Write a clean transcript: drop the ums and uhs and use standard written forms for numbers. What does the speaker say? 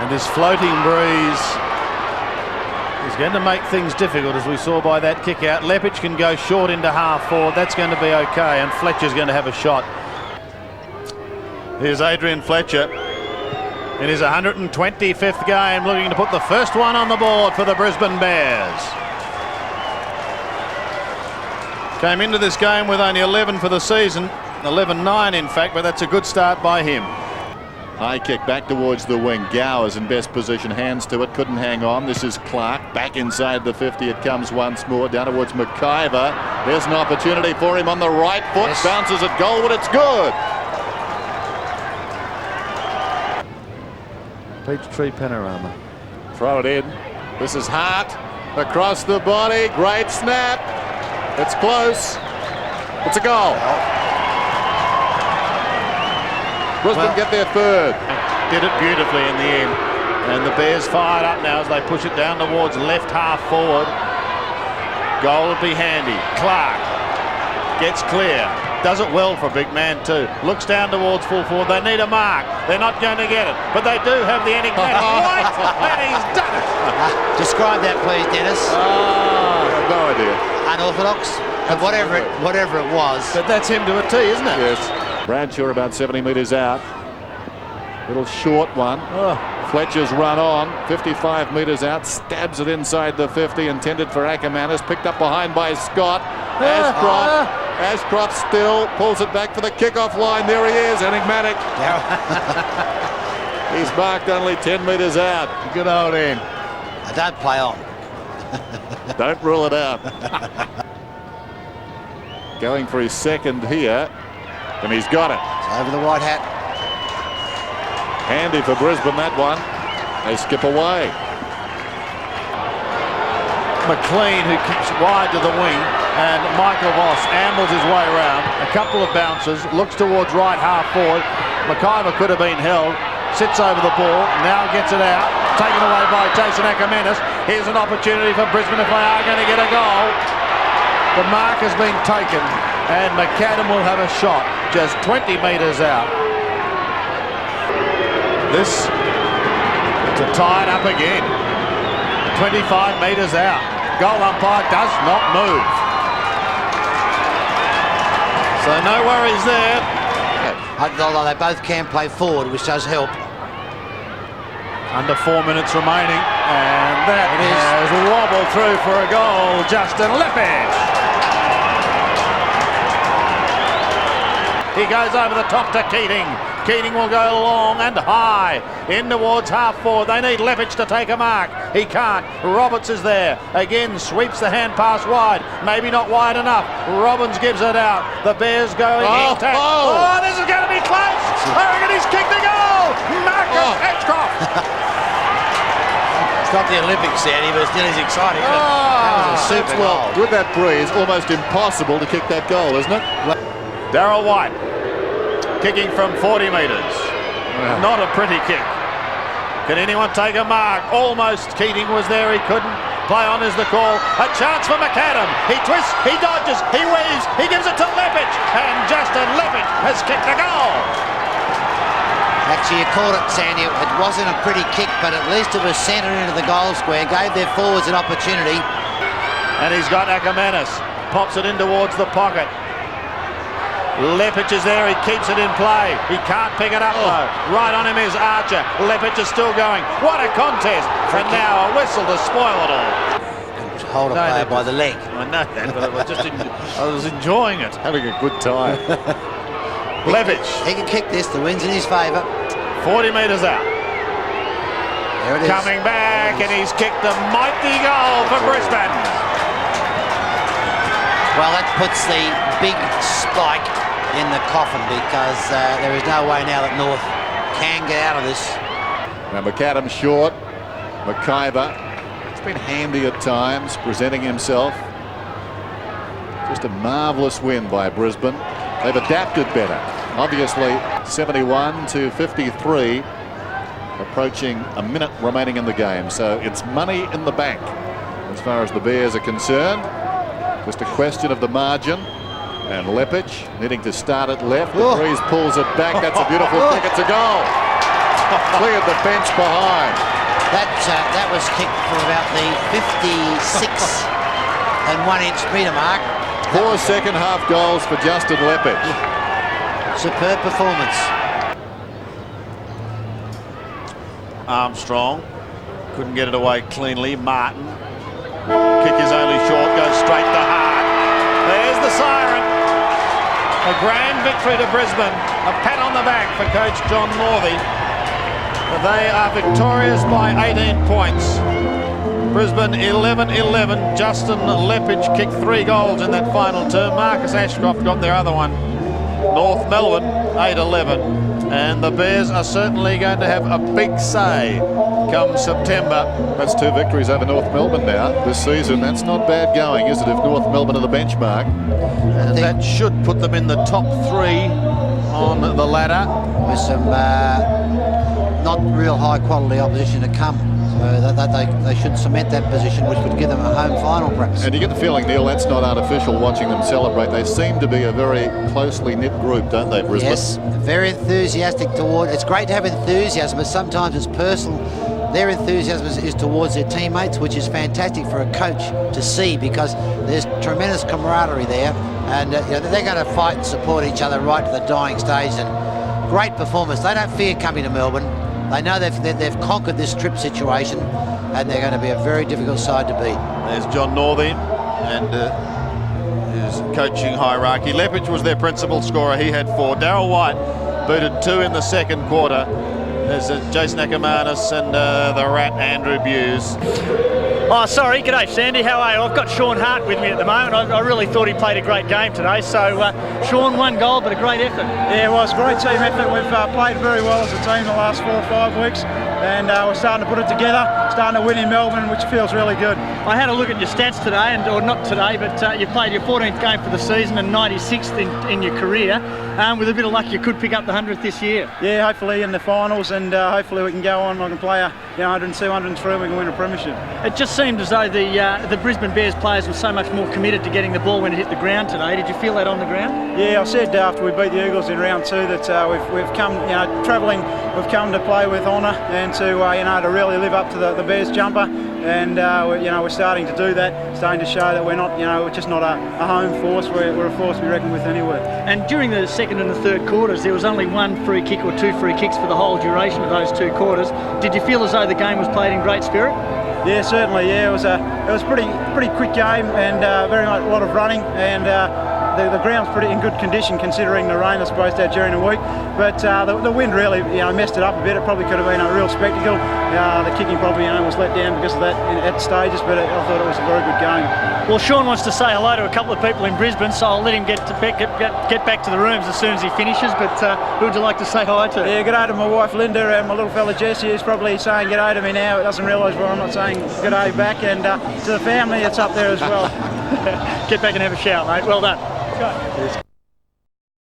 And this floating breeze is going to make things difficult, as we saw by that kick out. Leppich can go short into half forward. That's going to be okay, and Fletcher's going to have a shot. Here's Adrian Fletcher in his 125th game, looking to put the first one on the board for the Brisbane Bears. Came into this game with only 11 for the season, 11-9 in fact, but that's a good start by him. High kick back towards the wing. Gower's in best position, hands to it, couldn't hang on. This is Clark, back inside the 50. It comes once more, down towards McIver. There's an opportunity for him on the right foot. Yes. Bounces at Goldwood, it's good. Peachtree panorama. Throw it in. This is Hart, across the body, great snap. It's close. It's a goal. Brisbane get their third. Did it beautifully in the end. And the Bears fired up now as they push it down towards left half forward. Goal would be handy. Clark gets clear. Does it well for a big man too. Looks down towards full forward. They need a mark. They're not going to get it. But they do have the enigmatic White. And he's done it. Describe that please, Dennis. I have no idea. Unorthodox. And whatever it was. But that's him to a T, isn't it? Yes. Bradshaw about 70 metres out. Little short one. Fletcher's run on, 55 metres out, stabs it inside the 50, intended for Akermanis, picked up behind by Scott. Ashcroft still pulls it back for the kickoff line. There he is, enigmatic. He's marked only 10 metres out. Good old end. I don't play on. Don't rule it out. Going for his second here. And he's got it. It's over the white hat. Handy for Brisbane, that one. They skip away. McLean, who kicks wide to the wing, and Michael Voss ambles his way around. A couple of bounces, looks towards right half forward. McIver could have been held. Sits over the ball, now gets it out. Taken away by Jason Akermanis. Here's an opportunity for Brisbane if they are going to get a goal. The mark has been taken, and McAdam will have a shot just 20 metres out. This to tie it up again. 25 metres out. Goal umpire does not move. So no worries there. Although they both can play forward, which does help. Under 4 minutes remaining, and that has wobbled through for a goal. Justin Leppich. He goes over the top to Keating. Keating will go long and high in towards half forward. They need Leppich to take a mark. He can't. Roberts is there. Again sweeps the hand pass wide. Maybe not wide enough. Robbins gives it out. The Bears going intact. Oh, this is going to be close. I reckon he's kicked the goal. Marcus Ashcroft. It's not the Olympics, Sandy, but still is exciting. That was a super goal. With that breeze, almost impossible to kick that goal, isn't it? Darryl White kicking from 40 metres. Not a pretty kick. Can anyone take a mark? Almost. Keating was there. He couldn't. Play on is the call. A chance for McAdam. He twists. He dodges. He weaves. He gives it to Leppich. And Justin Leppich has kicked a goal. Actually, you called it, Sandy. It wasn't a pretty kick, but at least it was centred into the goal square. Gave their forwards an opportunity. And he's got Akermanis. Pops it in towards the pocket. Leppich is there, he keeps it in play. He can't pick it up though. Right on him is Archer. Leppich is still going. What a contest. And now a whistle to spoil it all. Hold a player by the leg. I know that, but I was enjoying it. Having a good time. Leppich. He can kick this, the wind's in his favour. 40 metres out. There it is. Coming back, and he's kicked a mighty goal for Brisbane. Well, that puts the big spike in the coffin, because there is no way now that North can get out of this. Now McAdam short. McIver, it's been handy at times, presenting himself. Just a marvellous win by Brisbane. They've adapted better. Obviously 71 to 53, approaching a minute remaining in the game. So it's money in the bank as far as the Bears are concerned. Just a question of the margin. And Leppich needing to start it left. The breeze pulls it back. That's a beautiful kick. It's a goal. Cleared the fence behind. That was kicked from about the 56 and 1 inch metre mark. 4 second half goals for Justin Lepage. Superb performance. Armstrong couldn't get it away cleanly. Martin, kick is only short, goes straight to Hart. There's the siren. A grand victory to Brisbane. A pat on the back for coach John Northey. They are victorious by 18 points. Brisbane 11-11. Justin Lepage kicked 3 goals in that final term. Marcus Ashcroft got their other one. North Melbourne 8-11. And the Bears are certainly going to have a big say come September. That's 2 victories over North Melbourne now this season. That's not bad going, is it, if North Melbourne are the benchmark? And that should put them in the top 3 on the ladder. With some not real high quality opposition to come. So they should cement that position, which would give them a home final perhaps. And you get the feeling, Neil, that's not artificial watching them celebrate. They seem to be a very closely knit group, don't they, Brisbane? Yes, very enthusiastic toward. It's great to have enthusiasm, but sometimes it's personal. Their enthusiasm is towards their teammates, which is fantastic for a coach to see, because there's tremendous camaraderie there, and they're going to fight and support each other right to the dying stage. And great performance. They don't fear coming to Melbourne. They know they've conquered this trip situation, and they're going to be a very difficult side to beat. There's John Northey and his coaching hierarchy. Lepage was their principal scorer. He had 4. Darryl White booted 2 in the second quarter. There's Jason Akermanis and the Rat Andrew Buse. Oh, sorry. G'day, Sandy. How are you? I've got Shaun Hart with me at the moment. I really thought he played a great game today. So, Shaun, 1 goal, but a great effort. Yeah, it was a great team effort. We've played very well as a team the last 4 or 5 weeks, and we're starting to put it together, starting to win in Melbourne, which feels really good. I had a look at your stats today, or not today, but you played your 14th game for the season and 96th in your career. With a bit of luck, you could pick up the 100th this year. Yeah, hopefully in the finals, and hopefully we can go on. I can play 102, 103, and we can win a premiership. It just seemed as though the Brisbane Bears players were so much more committed to getting the ball when it hit the ground today. Did you feel that on the ground? Yeah, I said after we beat the Eagles in round 2 that we've come, travelling, we've come to play with honour and to really live up to the Bears jumper. And we're starting to do that, starting to show that we're not, we're just not a home force. We're a force to be reckoned with anywhere. And during the second and the third quarters, there was only 1 free kick or 2 free kicks for the whole duration of those 2 quarters. Did you feel as though the game was played in great spirit? Yeah, certainly. Yeah, it was a pretty quick game, and very much a lot of running, and the ground's pretty in good condition considering the rain that's supposed to have during the week. But the wind really messed it up a bit. It probably could have been a real spectacle. The kicking probably was let down because of that at stages, but I thought it was a very good game. Well, Shaun wants to say hello to a couple of people in Brisbane, so I'll let him get back to the rooms as soon as he finishes. But who would you like to say hi to? Yeah, g'day to my wife Linda and my little fella Jesse, who's probably saying g'day to me now. It doesn't realise why I'm not saying g'day back, and to the family, it's up there as well. Get back and have a shower, mate. Well done. Let's go.